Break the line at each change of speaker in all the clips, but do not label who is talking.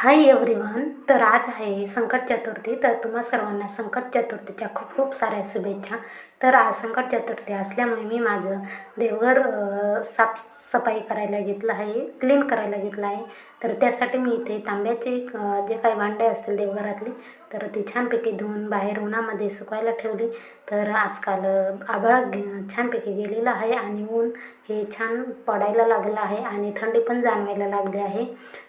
Hi everyone. तर आज आहे संकट चतुर्थी. तर तुम्हा सर्वांना संकट चतुर्थीच्या खूप खूप साऱ्या शुभेच्छा. तर आज संकट चतुर्थी असल्यामुळे मी माझं देवघर साफसफाई करायला घेतलं आहे, क्लीन करायला घेतलं आहे. तर त्यासाठी मी इथे तांब्याचे जे काही भांडे असतील देवघरातली, तर ती छानपैकी धुवून बाहेर उन्हामध्ये सुकायला ठेवली. तर आजकाल आभाळ छानपैकी गेलेलं आहे आणि ऊन हे छान पडायला लागलं आहे आणि थंडी पण जाणवायला लागली आहे.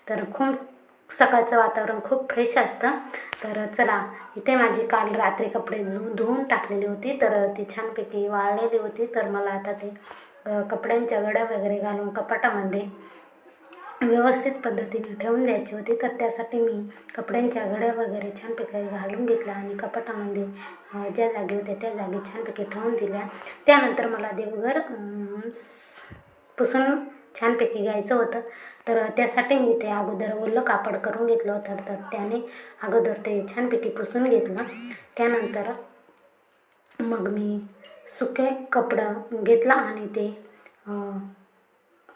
तर खूप सकाळचं वातावरण खूप फ्रेश असतं. तर चला, इथे माझी काल रात्री कपडे धुवून टाकलेली होती, तर ती छानपैकी वाळलेली होती. तर मला आता ते कपड्यांच्या घड्या वगैरे घालून कपाटामध्ये व्यवस्थित पद्धतीने ठेवून द्यायची होती. तर त्यासाठी मी कपड्यांच्या घड्या वगैरे छानपैकी घालून घेतल्या आणि कपाटामध्ये ज्या जागी होत्या त्या जागी छानपैकी ठेवून दिल्या. त्यानंतर मला देवघर पुसून छानपैकी घ्यायचं होतं. तर त्यासाठी मी ते अगोदर ओलं कापड करून घेतलं होतं. तर त्याने अगोदर ते छानपैकी पुसून घेतलं. त्यानंतर मग मी सुके कपडं घेतलं आणि ते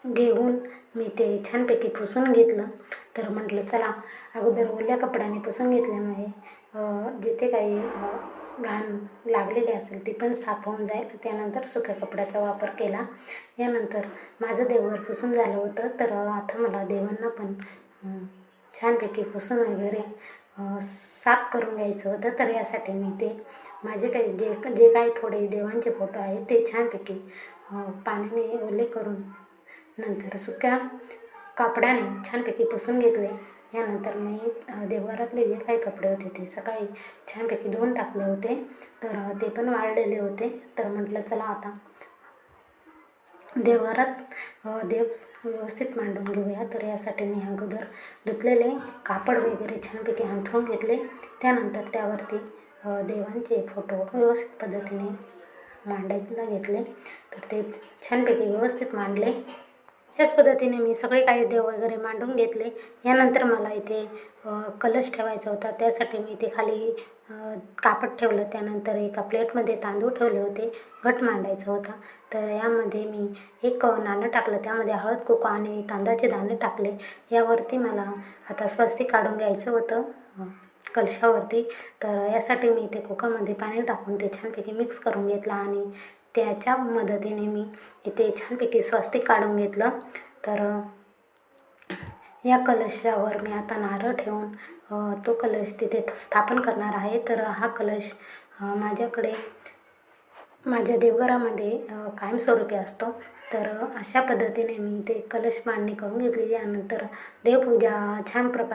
घेऊन मी ते छानपैकी पुसून घेतलं. तर म्हटलं चला, अगोदर ओल्या कपड्याने पुसून घेतल्यामुळे जिथे काही घाण लागलेली असेल ती पण साफ होऊन जाईल. त्यानंतर सुक्या कपड्याचा वापर केला. यानंतर माझं देवघर पुसून झालं होतं. तर आता मला देवांना पण छानपैकी पुसून वगैरे साफ करून घ्यायचं होतं. तर यासाठी मी ते माझे काही जे काही थोडे देवांचे फोटो आहेत ते छानपैकी पाण्याने ओले करून नंतर सुक्या कापडाने छानपैकी पुसून घेतले. यानंतर मी देवघरातले जे काही कपडे होते ते सकाळी छानपैकी धुवून टाकले होते. तर ते पण वाळलेले होते. तर म्हटलं चला आता देवघरात देव व्यवस्थित मांडून घेऊया. तर यासाठी मी अगोदर धुतलेले कापड वगैरे छानपैकी अंथरून घेतले. त्यानंतर त्यावरती देवांचे फोटो व्यवस्थित पद्धतीने मांडायला घेतले. तर ते छानपैकी व्यवस्थित मांडले. अशाच पद्धतीने मी सगळे काही देव वगैरे मांडून घेतले. यानंतर मला इथे कलश ठेवायचा होता. त्यासाठी मी इथे खाली कापड ठेवलं. त्यानंतर एका प्लेटमध्ये तांदूळ ठेवले होते. घट मांडायचा होता. तर यामध्ये मी एक नाणं टाकलं, त्यामध्ये हळद कुंकू आणि तांदळाचे दाणे टाकले. यावरती मला आता स्वस्तिक काढून घ्यायचं होतं कलशावरती. तर यासाठी मी इथे कुकरमध्ये पाणी टाकून ते छानपैकी मिक्स करून घेतलं आणि त्याच्या मदतीने मी इथे छानपैकी स्वस्तिक काढून घेतलं. तर या कलशावर मी आता नारळ ठेवून तो कलश तिथे स्थापन करणार आहे. तर हा कलश माझ्याकडे माझ्या देवघरामध्ये कायमस्वरूपी असतो. तर अशा पद्धतीने मी ते कलश मांडणी करून घेतली. यानंतर देवपूजा छान प्रकारे